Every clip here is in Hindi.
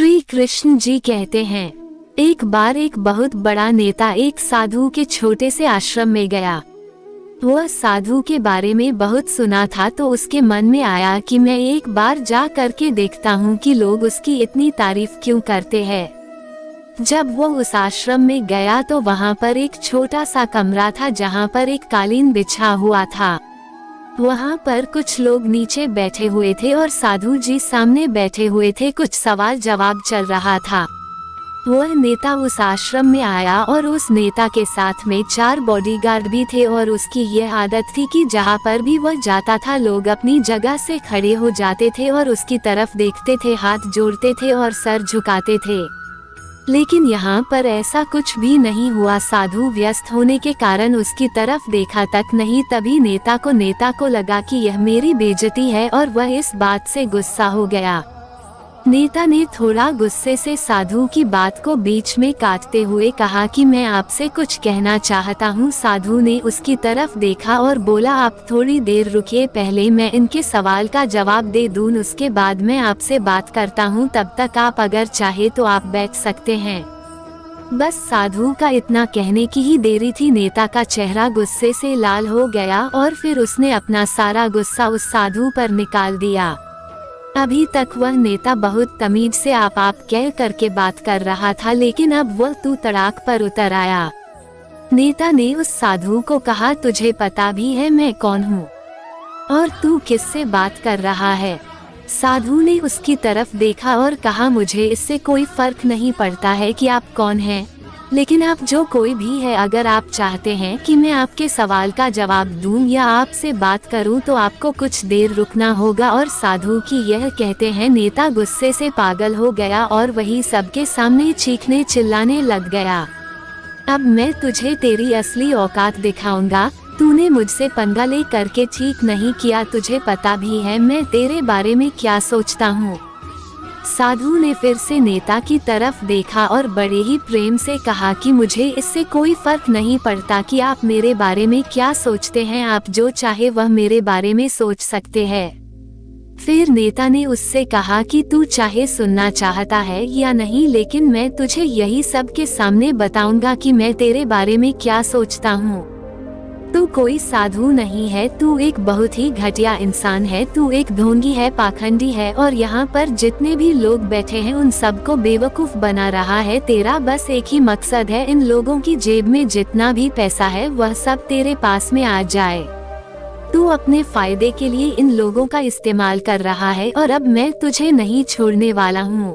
श्री कृष्ण जी कहते हैं, एक बार एक बहुत बड़ा नेता एक साधु के छोटे से आश्रम में गया। वह साधु के बारे में बहुत सुना था तो उसके मन में आया कि मैं एक बार जा करके देखता हूँ कि लोग उसकी इतनी तारीफ क्यों करते हैं। जब वो उस आश्रम में गया तो वहाँ पर एक छोटा सा कमरा था जहाँ पर एक कालीन बिछा हुआ था। वहाँ पर कुछ लोग नीचे बैठे हुए थे और साधु जी सामने बैठे हुए थे। कुछ सवाल जवाब चल रहा था। वह नेता उस आश्रम में आया और उस नेता के साथ में 4 बॉडीगार्ड भी थे और उसकी यह आदत थी कि जहाँ पर भी वह जाता था लोग अपनी जगह से खड़े हो जाते थे और उसकी तरफ देखते थे, हाथ जोड़ते थे और सर झुकाते थे। लेकिन यहाँ पर ऐसा कुछ भी नहीं हुआ। साधु व्यस्त होने के कारण उसकी तरफ देखा तक नहीं। तभी नेता को लगा कि यह मेरी बेइज्जती है और वह इस बात से गुस्सा हो गया। नेता ने थोड़ा गुस्से से साधु की बात को बीच में काटते हुए कहा कि मैं आपसे कुछ कहना चाहता हूँ। साधु ने उसकी तरफ देखा और बोला, आप थोड़ी देर रुकिए, पहले मैं इनके सवाल का जवाब दे दूँ, उसके बाद मैं आपसे बात करता हूँ। तब तक आप अगर चाहे तो आप बैठ सकते हैं। बस साधु का इतना कहने की ही देरी थी। नेता का चेहरा गुस्से से लाल हो गया और फिर उसने अपना सारा गुस्सा उस साधु पर निकाल दिया। अभी तक वह नेता बहुत तमीज से आप कह करके बात कर रहा था, लेकिन अब वह तू तड़ाक पर उतर आया। नेता ने उस साधु को कहा, तुझे पता भी है मैं कौन हूँ और तू किससे बात कर रहा है? साधु ने उसकी तरफ देखा और कहा, मुझे इससे कोई फर्क नहीं पड़ता है कि आप कौन हैं, लेकिन आप जो कोई भी है, अगर आप चाहते हैं कि मैं आपके सवाल का जवाब दूं या आपसे बात करूं तो आपको कुछ देर रुकना होगा। और साधु की यह कहते हैं नेता गुस्से से पागल हो गया और वही सबके सामने चीखने चिल्लाने लग गया, अब मैं तुझे तेरी असली औकात दिखाऊंगा। तूने मुझसे पंगा ले करके ठीक नहीं किया, तुझे पता भी है मैं तेरे बारे में क्या सोचता हूँ। साधु ने फिर से नेता की तरफ देखा और बड़े ही प्रेम से कहा कि मुझे इससे कोई फर्क नहीं पड़ता कि आप मेरे बारे में क्या सोचते हैं, आप जो चाहे वह मेरे बारे में सोच सकते हैं। फिर नेता ने उससे कहा कि तू चाहे सुनना चाहता है या नहीं, लेकिन मैं तुझे यही सब के सामने बताऊंगा कि मैं तेरे बारे में क्या सोचता हूँ। तू कोई साधु नहीं है, तू एक बहुत ही घटिया इंसान है, तू एक ढोंगी है, पाखंडी है और यहाँ पर जितने भी लोग बैठे हैं उन सबको बेवकूफ बना रहा है। तेरा बस एक ही मकसद है, इन लोगों की जेब में जितना भी पैसा है वह सब तेरे पास में आ जाए। तू अपने फायदे के लिए इन लोगों का इस्तेमाल कर रहा है और अब मैं तुझे नहीं छोड़ने वाला हूँ।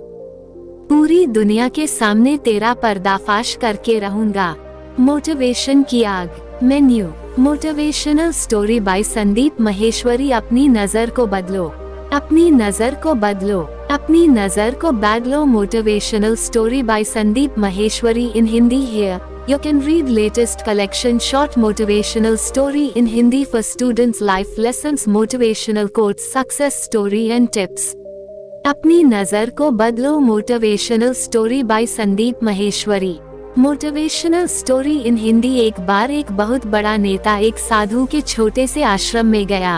पूरी दुनिया के सामने तेरा पर्दाफाश करके रहूंगा। मोटिवेशन की आग। Menu. Motivational story by Sandeep Maheshwari. अपनी नजर को बदलो, अपनी नजर को बदलो, अपनी नजर को बदलो। Motivational story by Sandeep Maheshwari in Hindi here. You can read latest collection short motivational story in Hindi for students, life lessons, motivational quotes, success story and tips. अपनी नजर को बदलो। Motivational story by Sandeep Maheshwari. Motivational story in Hindi. एक बार एक बहुत बड़ा नेता एक साधु के छोटे से आश्रम में गया।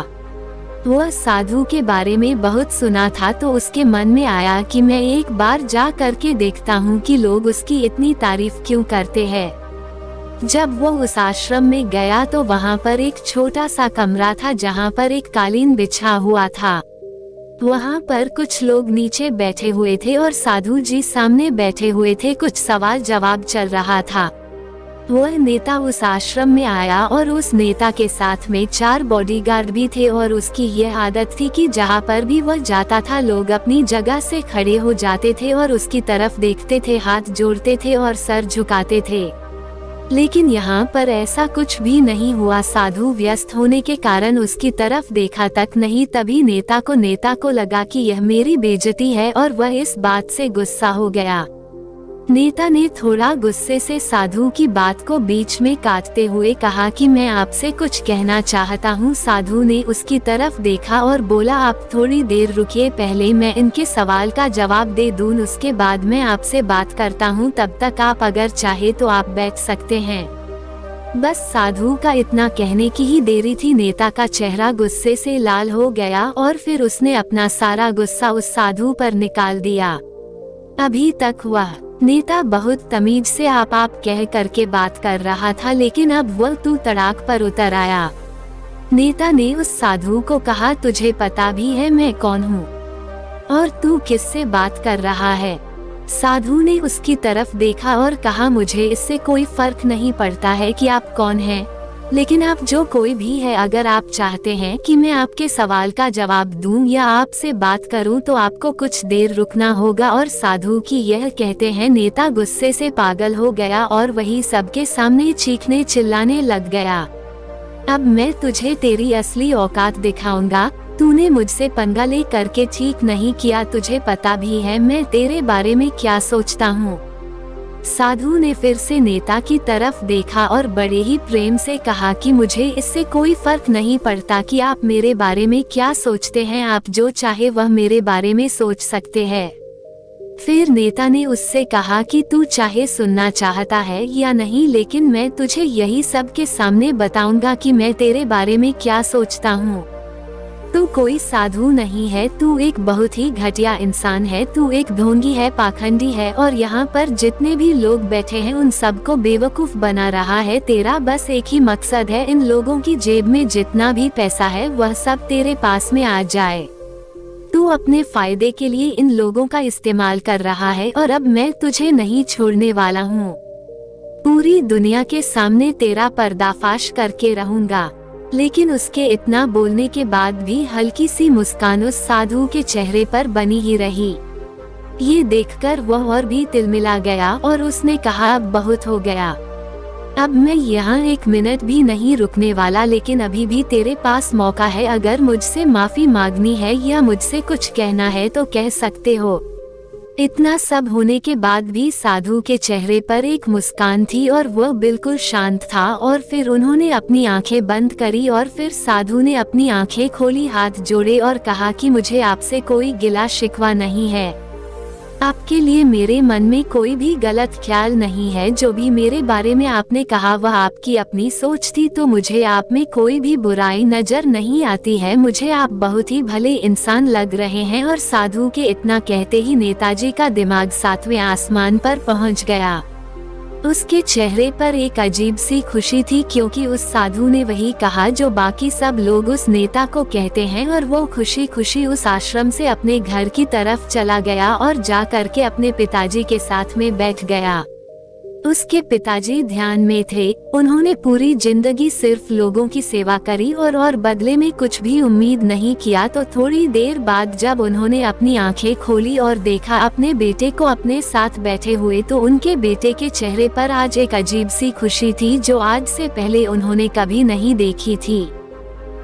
वह साधु के बारे में बहुत सुना था तो उसके मन में आया कि मैं एक बार जा करके देखता हूँ कि लोग उसकी इतनी तारीफ क्यों करते हैं। जब वो उस आश्रम में गया तो वहाँ पर एक छोटा सा कमरा था जहाँ पर एक कालीन बिछा हुआ था। वहाँ पर कुछ लोग नीचे बैठे हुए थे और साधु जी सामने बैठे हुए थे। कुछ सवाल जवाब चल रहा था। वह नेता उस आश्रम में आया और उस नेता के साथ में 4 बॉडीगार्ड भी थे और उसकी यह आदत थी कि जहाँ पर भी वह जाता था लोग अपनी जगह से खड़े हो जाते थे और उसकी तरफ देखते थे, हाथ जोड़ते थे और सर झुकाते थे। लेकिन यहाँ पर ऐसा कुछ भी नहीं हुआ। साधु व्यस्त होने के कारण उसकी तरफ देखा तक नहीं। तभी नेता को लगा कि यह मेरी बेइज्जती है और वह इस बात से गुस्सा हो गया। नेता ने थोड़ा गुस्से से साधु की बात को बीच में काटते हुए कहा कि मैं आपसे कुछ कहना चाहता हूँ। साधु ने उसकी तरफ देखा और बोला, आप थोड़ी देर रुकिए, पहले मैं इनके सवाल का जवाब दे दूँ, उसके बाद मैं आपसे बात करता हूँ। तब तक आप अगर चाहे तो आप बैठ सकते हैं। बस साधु का इतना कहने की ही देरी थी। नेता का चेहरा गुस्से से लाल हो गया और फिर उसने अपना सारा गुस्सा उस साधु पर निकाल दिया। अभी तक वह नेता बहुत तमीज से आप कह करके बात कर रहा था, लेकिन अब वह तू तड़ाक पर उतर आया। नेता ने उस साधु को कहा, तुझे पता भी है मैं कौन हूँ और तू किससे बात कर रहा है? साधु ने उसकी तरफ देखा और कहा, मुझे इससे कोई फर्क नहीं पड़ता है कि आप कौन हैं, लेकिन आप जो कोई भी है, अगर आप चाहते हैं कि मैं आपके सवाल का जवाब दूं या आपसे बात करूं तो आपको कुछ देर रुकना होगा। और साधु की यह कहते हैं नेता गुस्से से पागल हो गया और वही सबके सामने चीखने चिल्लाने लग गया। अब मैं तुझे तेरी असली औकात दिखाऊंगा। तूने मुझसे पंगा ले करके ठीक नहीं किया, तुझे पता भी है मैं तेरे बारे में क्या सोचता हूँ। साधु ने फिर से नेता की तरफ देखा और बड़े ही प्रेम से कहा कि मुझे इससे कोई फर्क नहीं पड़ता कि आप मेरे बारे में क्या सोचते हैं, आप जो चाहे वह मेरे बारे में सोच सकते हैं। फिर नेता ने उससे कहा कि तू चाहे सुनना चाहता है या नहीं, लेकिन मैं तुझे यही सब के सामने बताऊंगा कि मैं तेरे बारे में क्या सोचता हूँ। तू कोई साधु नहीं है, तू एक बहुत ही घटिया इंसान है, तू एक ढोंगी है, पाखंडी है और यहाँ पर जितने भी लोग बैठे हैं उन सबको बेवकूफ बना रहा है। तेरा बस एक ही मकसद है, इन लोगों की जेब में जितना भी पैसा है वह सब तेरे पास में आ जाए। तू अपने फायदे के लिए इन लोगों का इस्तेमाल कर रहा है और अब मैं तुझे नहीं छोड़ने वाला हूँ। पूरी दुनिया के सामने तेरा पर्दाफाश करके रहूंगा। लेकिन उसके इतना बोलने के बाद भी हल्की सी मुस्कान उस साधु के चेहरे पर बनी ही रही। ये देखकर वह और भी तिलमिला गया और उसने कहा, अब बहुत हो गया, अब मैं यहाँ एक मिनट भी नहीं रुकने वाला, लेकिन अभी भी तेरे पास मौका है। अगर मुझसे माफी मांगनी है या मुझसे कुछ कहना है तो कह सकते हो। इतना सब होने के बाद भी साधु के चेहरे पर एक मुस्कान थी और वह बिल्कुल शांत था। और फिर उन्होंने अपनी आंखें बंद करी और फिर साधु ने अपनी आंखें खोली, हाथ जोड़े और कहा कि मुझे आपसे कोई गिला शिकवा नहीं है, आपके लिए मेरे मन में कोई भी गलत ख्याल नहीं है। जो भी मेरे बारे में आपने कहा वह आपकी अपनी सोच थी, तो मुझे आप में कोई भी बुराई नजर नहीं आती है। मुझे आप बहुत ही भले इंसान लग रहे हैं। और साधु के इतना कहते ही नेताजी का दिमाग 7वें आसमान पर पहुंच गया। उसके चेहरे पर एक अजीब सी खुशी थी, क्योंकि उस साधु ने वही कहा जो बाकी सब लोग उस नेता को कहते हैं। और वो खुशी खुशी उस आश्रम से अपने घर की तरफ चला गया और जा करके अपने पिताजी के साथ में बैठ गया। उसके पिताजी ध्यान में थे। उन्होंने पूरी जिंदगी सिर्फ लोगों की सेवा करी और बदले में कुछ भी उम्मीद नहीं किया। तो थोड़ी देर बाद जब उन्होंने अपनी आंखें खोली और देखा अपने बेटे को अपने साथ बैठे हुए, तो उनके बेटे के चेहरे पर आज एक अजीब सी खुशी थी जो आज से पहले उन्होंने कभी नहीं देखी थी।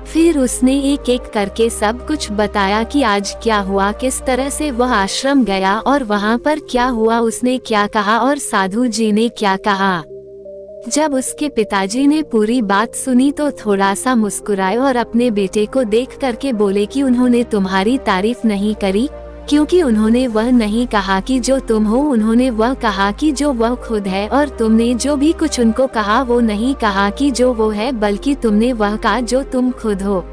फिर उसने एक एक करके सब कुछ बताया कि आज क्या हुआ, किस तरह से वह आश्रम गया और वहाँ पर क्या हुआ, उसने क्या कहा और साधु जी ने क्या कहा। जब उसके पिताजी ने पूरी बात सुनी तो थोड़ा सा मुस्कुराए और अपने बेटे को देख करके बोले कि उन्होंने तुम्हारी तारीफ नहीं करी, क्योंकि उन्होंने वह नहीं कहा कि जो तुम हो, उन्होंने वह कहा कि जो वह खुद है। और तुमने जो भी कुछ उनको कहा वो नहीं कहा कि जो वो है, बल्कि तुमने वह कहा जो तुम खुद हो।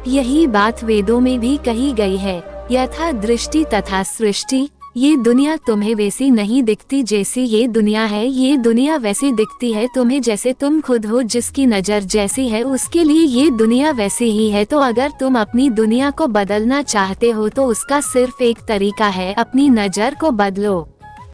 यही बात वेदों में भी कही गई है, यथा दृष्टि तथा सृष्टि। ये दुनिया तुम्हें वैसी नहीं दिखती जैसी ये दुनिया है, ये दुनिया वैसी दिखती है तुम्हें जैसे तुम खुद हो। जिसकी नज़र जैसी है उसके लिए ये दुनिया वैसी ही है। तो अगर तुम अपनी दुनिया को बदलना चाहते हो तो उसका सिर्फ एक तरीका है, अपनी नज़र को बदलो।